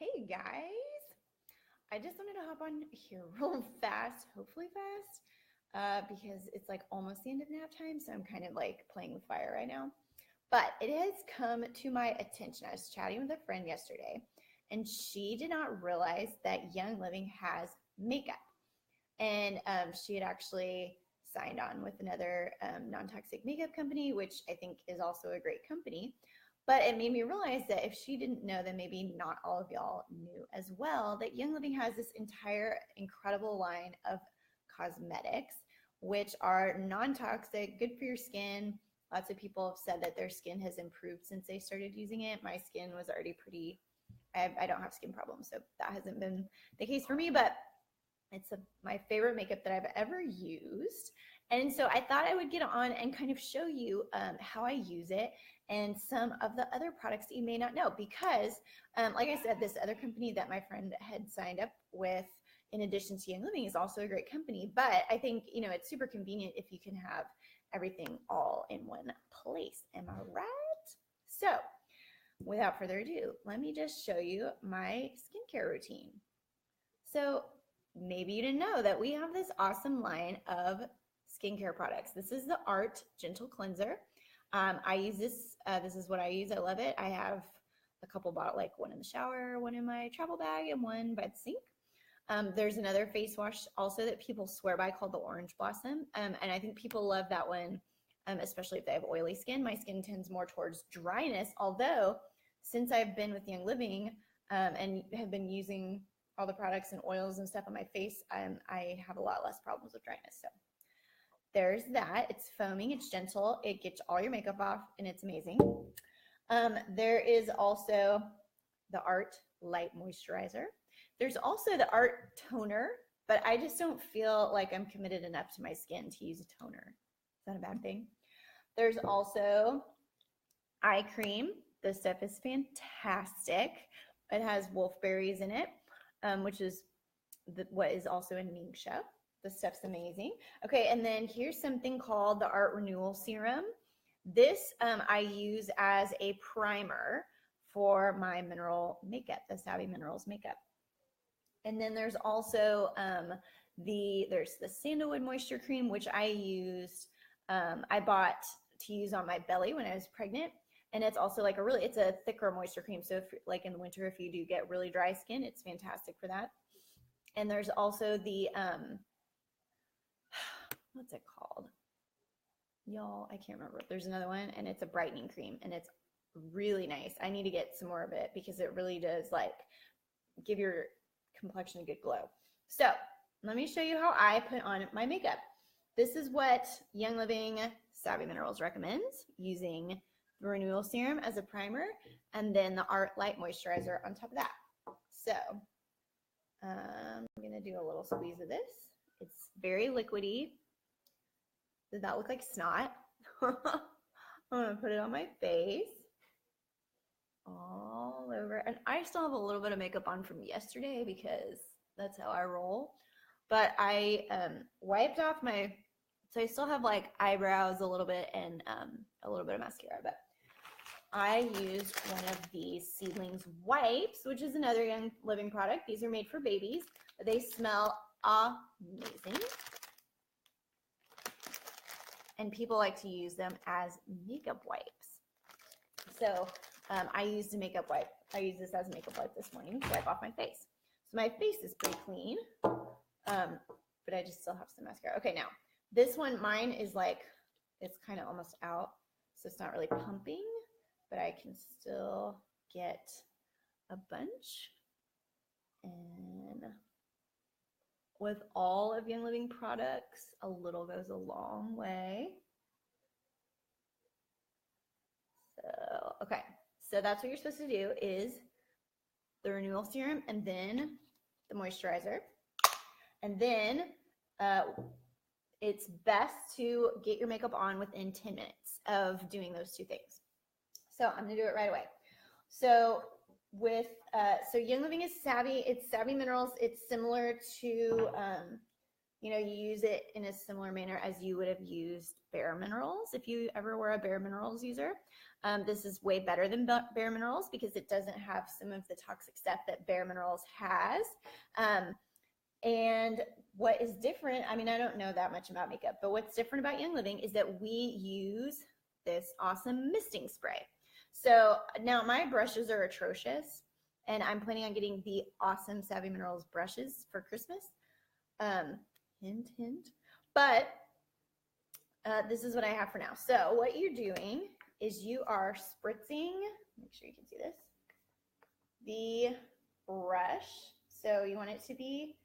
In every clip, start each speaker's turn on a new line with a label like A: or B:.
A: Hey guys, I just wanted to hop on here real fast, hopefully fast, because it's like almost the end of nap time, so I'm kind of like playing with fire right now. But it has come to my attention. I was chatting with a friend yesterday, and she did not realize that Young Living has makeup. And she had actually signed on with another non-toxic makeup company, which I think is also a great company. But it made me realize that if she didn't know, then maybe not all of y'all knew as well that Young Living has this entire incredible line of cosmetics, which are non-toxic, good for your skin. Lots of people have said that their skin has improved since they started using it. My skin was already pretty, I don't have skin problems, so that hasn't been the case for me, but my favorite makeup that I've ever used. And so I thought I would get on and kind of show you how I use it and some of the other products that you may not know. Because, like I said, this other company that my friend had signed up with, in addition to Young Living, is also a great company. But I think, it's super convenient if you can have everything all in one place. Am I right? So, without further ado, let me just show you my skincare routine. So, maybe you didn't know that we have this awesome line of skincare products. This is the Art Gentle Cleanser. I use this. This is what I use. I love it. I have a couple bottle, like one in the shower, one in my travel bag, and one by the sink. There's another face wash also that people swear by called the Orange Blossom. And I think people love that one, especially if they have oily skin. My skin tends more towards dryness, although since I've been with Young Living and have been using all the products and oils and stuff on my face, I have a lot less problems with dryness. So there's that. It's foaming, it's gentle, it gets all your makeup off, and it's amazing. There is also the Art Light Moisturizer. There's also the Art Toner, but I just don't feel like I'm committed enough to my skin to use a toner. Is that a bad thing? There's also eye cream. This stuff is fantastic. It has wolfberries in it, which is what is also in Ningxia. This stuff's amazing. Okay, and then here's something called the Art Renewal Serum. This I use as a primer for my mineral makeup, the Savvy Minerals makeup. And then there's also there's the Sandalwood Moisture Cream, which I used, I bought to use on my belly when I was pregnant. And it's also like it's a thicker moisture cream. So if like in the winter, if you do get really dry skin, it's fantastic for that. And there's also the, what's it called? Y'all, I can't remember. There's another one, and it's a brightening cream, and it's really nice. I need to get some more of it because it really does like give your complexion a good glow. So let me show you how I put on my makeup. This is what Young Living Savvy Minerals recommends, using the Renewal Serum as a primer, and then the Art Light Moisturizer on top of that. So I'm going to do a little squeeze of this. It's very liquidy. Does that look like snot? I'm going to put it on my face. All over. And I still have a little bit of makeup on from yesterday because that's how I roll. But I wiped off so I still have like eyebrows a little bit and a little bit of mascara. But I used one of these Seedlings wipes, which is another Young Living product. These are made for babies, but they smell amazing. And people like to use them as makeup wipes. So I used a makeup wipe. I used this as a makeup wipe this morning to wipe off my face. So my face is pretty clean, but I just still have some mascara. Okay, now this one, mine is like, it's kind of almost out, so it's not really pumping, but I can still get a bunch. And with all of Young Living products, a little goes a long way. So, okay. So that's what you're supposed to do, is the Renewal Serum and then the moisturizer. And then it's best to get your makeup on within 10 minutes of doing those two things. So I'm going to do it right away. So so Young Living is Savvy. It's Savvy Minerals. It's similar to you know, you use it in a similar manner as you would have used Bare Minerals if you ever were a Bare Minerals user. This is way better than Bare Minerals because it doesn't have some of the toxic stuff that Bare Minerals has. And what is different, I mean, I don't know that much about makeup, but what's different about Young Living is that we use this awesome misting spray. So now my brushes are atrocious, and I'm planning on getting the awesome Savvy Minerals brushes for Christmas. Hint, hint. But this is what I have for now. So what you're doing is you are spritzing, make sure you can see this, the brush. So you want it to be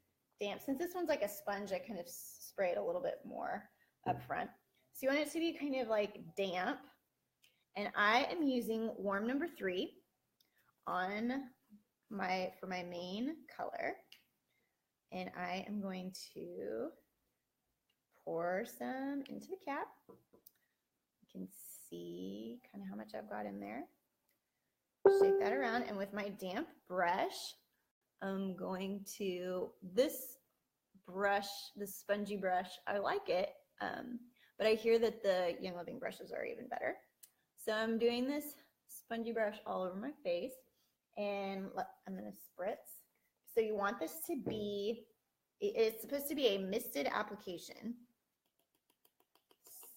A: damp. Since this one's like a sponge, I kind of spray it a little bit more up front. So you want it to be kind of like damp. And I am using Warm No. 3 on for my main color. And I am going to pour some into the cap. You can see kind of how much I've got in there. Shake that around, and with my damp brush, I'm going to, this brush, this spongy brush, I like it, but I hear that the Young Living brushes are even better. So I'm doing this spongy brush all over my face, and I'm going to spritz. So you want this to be, it's supposed to be a misted application.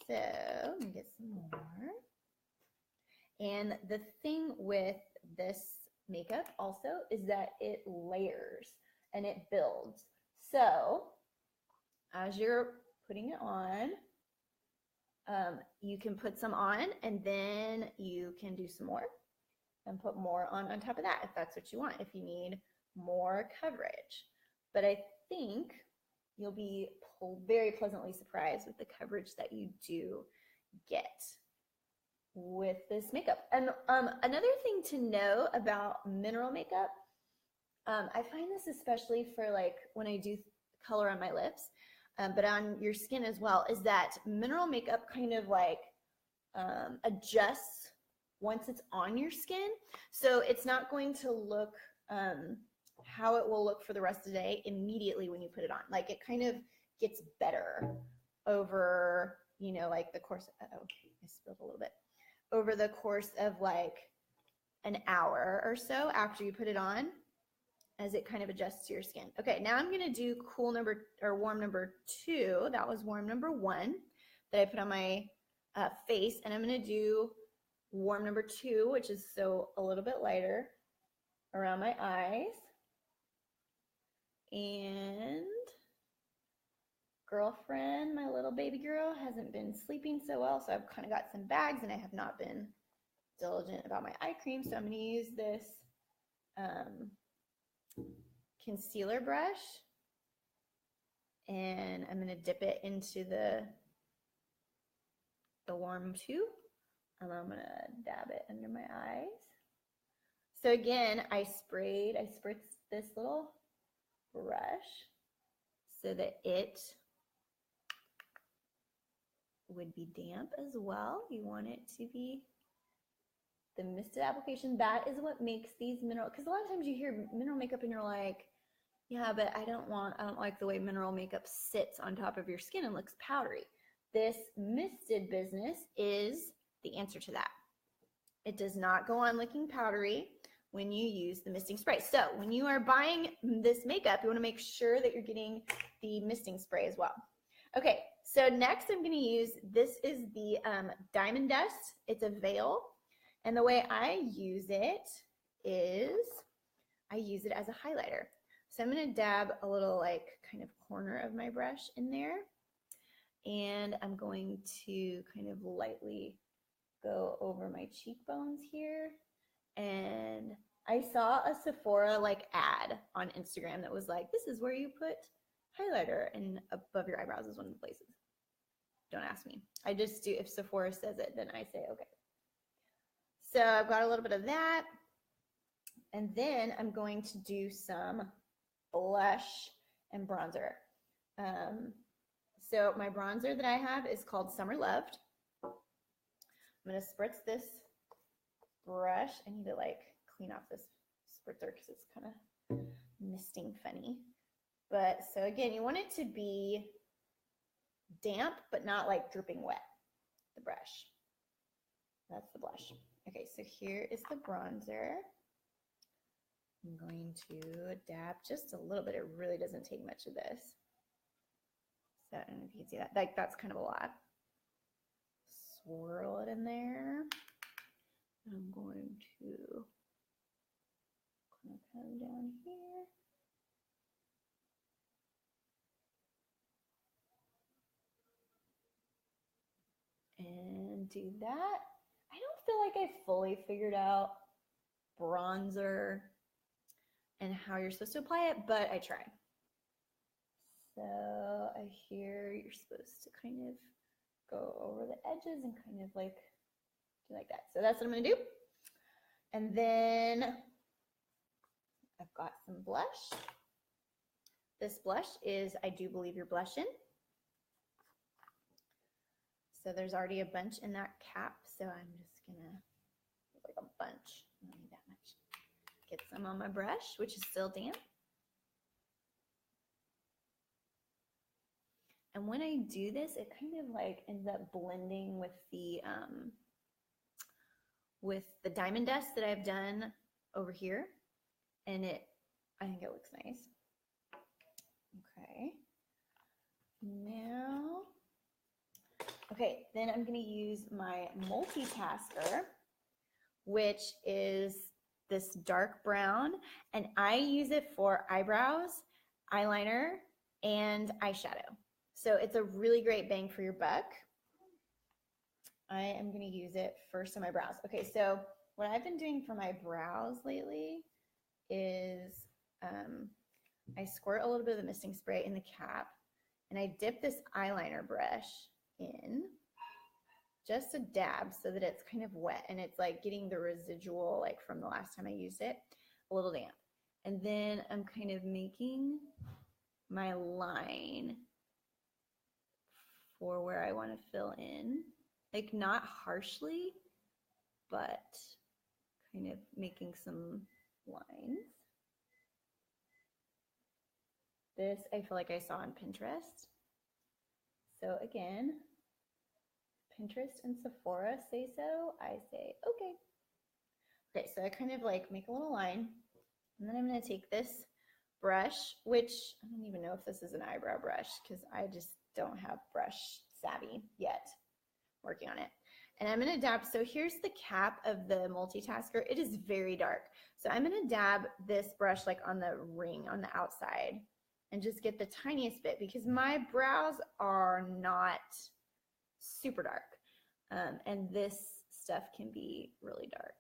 A: So let me get some more. And the thing with this makeup also is that it layers and it builds. So as you're putting it on, you can put some on and then you can do some more and put more on top of that if that's what you want, if you need more coverage. But I think you'll be very pleasantly surprised with the coverage that you do get with this makeup. And another thing to know about mineral makeup, I find this especially for like when I do color on my lips, but on your skin as well, is that mineral makeup kind of like adjusts once it's on your skin. So it's not going to look how it will look for the rest of the day immediately when you put it on. Like it kind of gets better over, you know, like the course, uh-oh, I spilled a little bit, over the course of like an hour or so after you put it on, as it kind of adjusts to your skin. Okay, now I'm gonna do Warm No. 2. That was Warm No. 1 that I put on my face, and I'm gonna do Warm No. 2, which is so a little bit lighter around my eyes. And girlfriend, my little baby girl, hasn't been sleeping so well, so I've kind of got some bags and I have not been diligent about my eye cream. So I'm going to use this concealer brush, and I'm going to dip it into the Warm 2, and I'm going to dab it under my eyes. So again, I spritzed this little brush so that it would be damp as well. You want it to be the misted application. That is what makes these mineral, because a lot of times you hear mineral makeup and you're like, yeah, but I don't like the way mineral makeup sits on top of your skin and looks powdery. This misted business is the answer to that. It does not go on looking powdery when you use the misting spray. So when you are buying this makeup, you want to make sure that you're getting the misting spray as well. Okay, so next I'm going to use, this is the Diamond Dust. It's a veil. And the way I use it is I use it as a highlighter. So I'm going to dab a little like kind of corner of my brush in there. And I'm going to kind of lightly go over my cheekbones here. And I saw a Sephora like ad on Instagram that was like, this is where you put highlighter, and above your eyebrows is one of the places. Don't ask me. I just do, if Sephora says it, then I say, okay. So I've got a little bit of that. And then I'm going to do some blush and bronzer. So my bronzer that I have is called Summer Loved. I'm going to spritz this brush. I need to like clean off this spritzer because it's kind of misting funny. But so again, you want it to be damp, but not like dripping wet, the brush. That's the blush. Okay, so here is the bronzer. I'm going to dab just a little bit. It really doesn't take much of this. So I don't know if you can see that. Like, that's kind of a lot. Swirl it in there. I'm going to come down here. And do that. I don't feel like I fully figured out bronzer and how you're supposed to apply it, but I try. So I hear you're supposed to kind of go over the edges and kind of like do like that. So that's what I'm gonna do. And then I've got some blush. This blush is I Do Believe You're Blushing. So there's already a bunch in that cap. So I'm just gonna, like a bunch, I don't need that much. Get some on my brush, which is still damp. And when I do this, it kind of like ends up blending with the diamond dust that I've done over here. And I think it looks nice. Okay. Now, okay, then I'm gonna use my multitasker, which is this dark brown, and I use it for eyebrows, eyeliner, and eyeshadow. So it's a really great bang for your buck. I am gonna use it first on my brows. Okay, so what I've been doing for my brows lately is I squirt a little bit of the misting spray in the cap, and I dip this eyeliner brush in, just a dab so that it's kind of wet and it's like getting the residual, like from the last time I used it, a little damp. And then I'm kind of making my line for where I want to fill in, like not harshly, but kind of making some lines. This I feel like I saw on Pinterest. So again, Pinterest and Sephora say so, I say okay. Okay, so I kind of like make a little line, and then I'm gonna take this brush, which I don't even know if this is an eyebrow brush because I just don't have brush savvy yet, working on it. And I'm gonna dab, so here's the cap of the multitasker. It is very dark. So I'm gonna dab this brush like on the ring on the outside and just get the tiniest bit because my brows are not super dark. And this stuff can be really dark.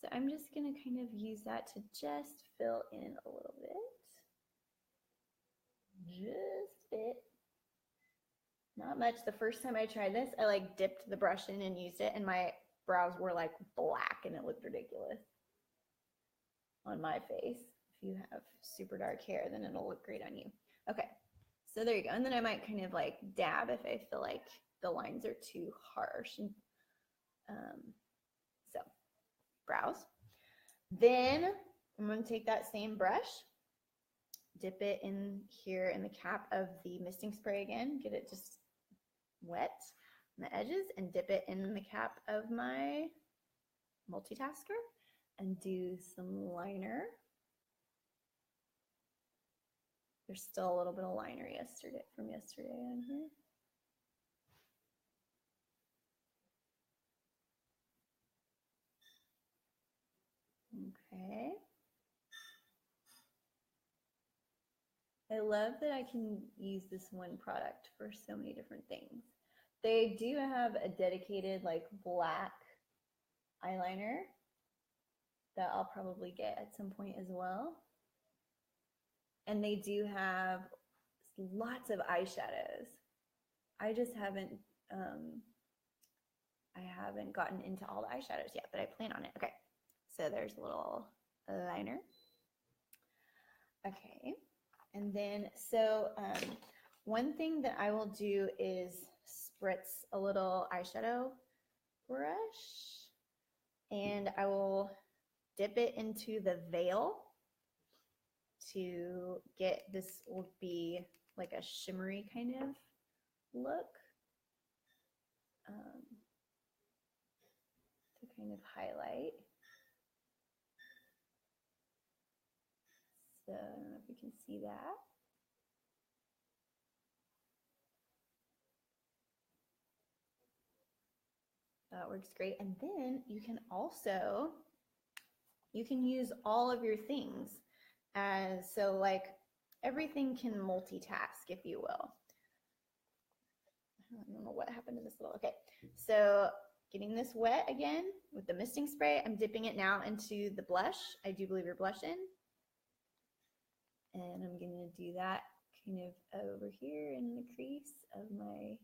A: So I'm just gonna kind of use that to just fill in a little bit. Just a bit. Not much. The first time I tried this, I like dipped the brush in and used it, and my brows were like black and it looked ridiculous on my face. If you have super dark hair, then it'll look great on you. Okay, so there you go. And then I might kind of like dab if I feel like the lines are too harsh. And, so brows. Then I'm going to take that same brush, dip it in here in the cap of the misting spray again, get it just wet on the edges, and dip it in the cap of my multitasker and do some liner. There's still a little bit of liner from yesterday on here. Okay. I love that I can use this one product for so many different things. They do have a dedicated like black eyeliner that I'll probably get at some point as well. And they do have lots of eyeshadows. I just haven't gotten into all the eyeshadows yet, but I plan on it. Okay, so there's a little liner. Okay, and then so one thing that I will do is spritz a little eyeshadow brush, and I will dip it into the veil to get, this will be like a shimmery kind of look. To kind of highlight. So I don't know if you can see that. That works great. And then you can also, you can use all of your things as, so like everything can multitask, if you will. I don't know what happened to this little, okay. So getting this wet again with the misting spray, I'm dipping it now into the blush. I do believe you're blushing. And I'm gonna do that kind of over here in the crease of my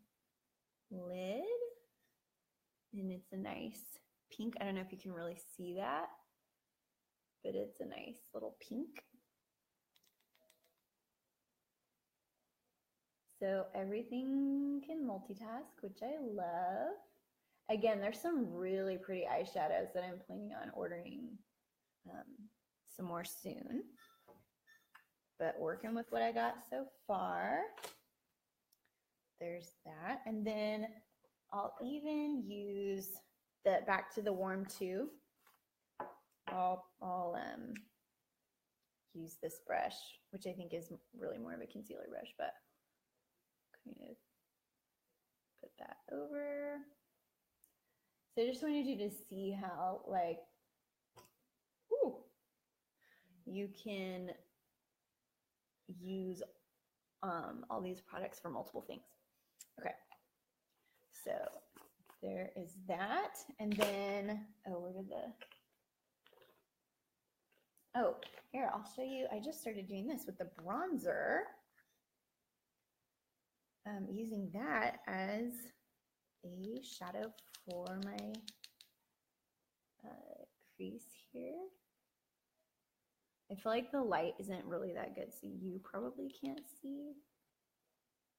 A: lid. And it's a nice pink. I don't know if you can really see that, but it's a nice little pink. So everything can multitask, which I love. Again, there's some really pretty eyeshadows that I'm planning on ordering some more soon. But working with what I got so far, there's that. And then I'll even use the Back to the Warm 2. I'll use this brush, which I think is really more of a concealer brush, but kind of put that over. So I just wanted you to see how, like, ooh, you can use all these products for multiple things. Okay, so there is that. And then, oh, where did the, oh, here, I'll show you. I just started doing this with the bronzer. Using that as a shadow for my crease here. I feel like the light isn't really that good, so you probably can't see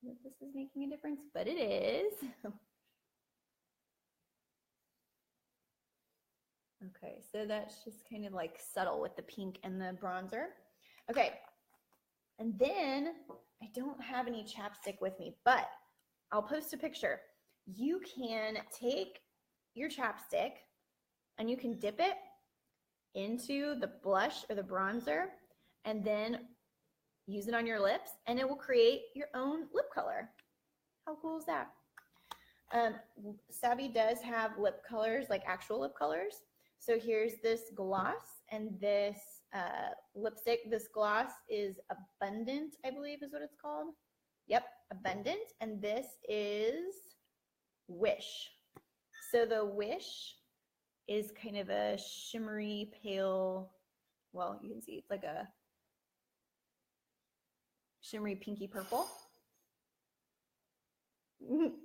A: that this is making a difference, but it is. Okay, so that's just kind of like subtle with the pink and the bronzer. Okay, and then I don't have any chapstick with me, but I'll post a picture. You can take your chapstick and you can dip it into the blush or the bronzer and then use it on your lips and it will create your own lip color. How cool is that? Savvy does have lip colors, like actual lip colors. So here's this gloss and this lipstick. This gloss is Abundant, I believe is what it's called. Yep, Abundant. And this is Wish. So the Wish is kind of a shimmery pale, well, you can see it's like a shimmery pinky purple.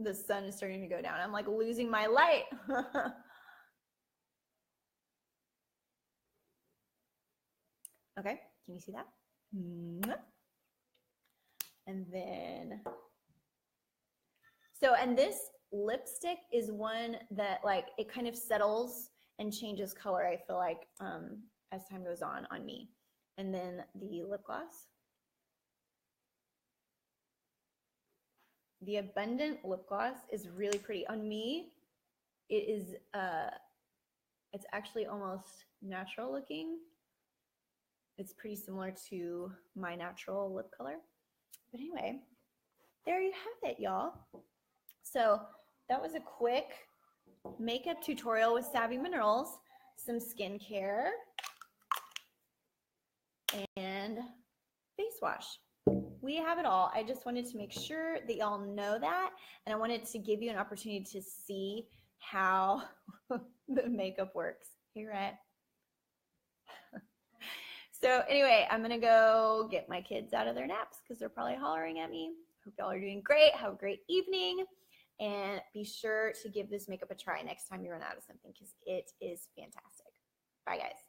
A: The sun is starting to go down. I'm like losing my light. Okay, can you see that? And then, so, and this lipstick is one that like, it kind of settles and changes color, I feel like, as time goes on me. And then the lip gloss. The Abundant lip gloss is really pretty. On me, it is, it's actually almost natural looking. It's pretty similar to my natural lip color. But anyway, there you have it, y'all. So that was a quick makeup tutorial with Savvy Minerals, some skincare, and face wash. We have it all. I just wanted to make sure that y'all know that, and I wanted to give you an opportunity to see how the makeup works. Hey, Rhett. So anyway, I'm gonna go get my kids out of their naps because they're probably hollering at me. Hope y'all are doing great. Have a great evening, and be sure to give this makeup a try next time you run out of something because it is fantastic. Bye, guys.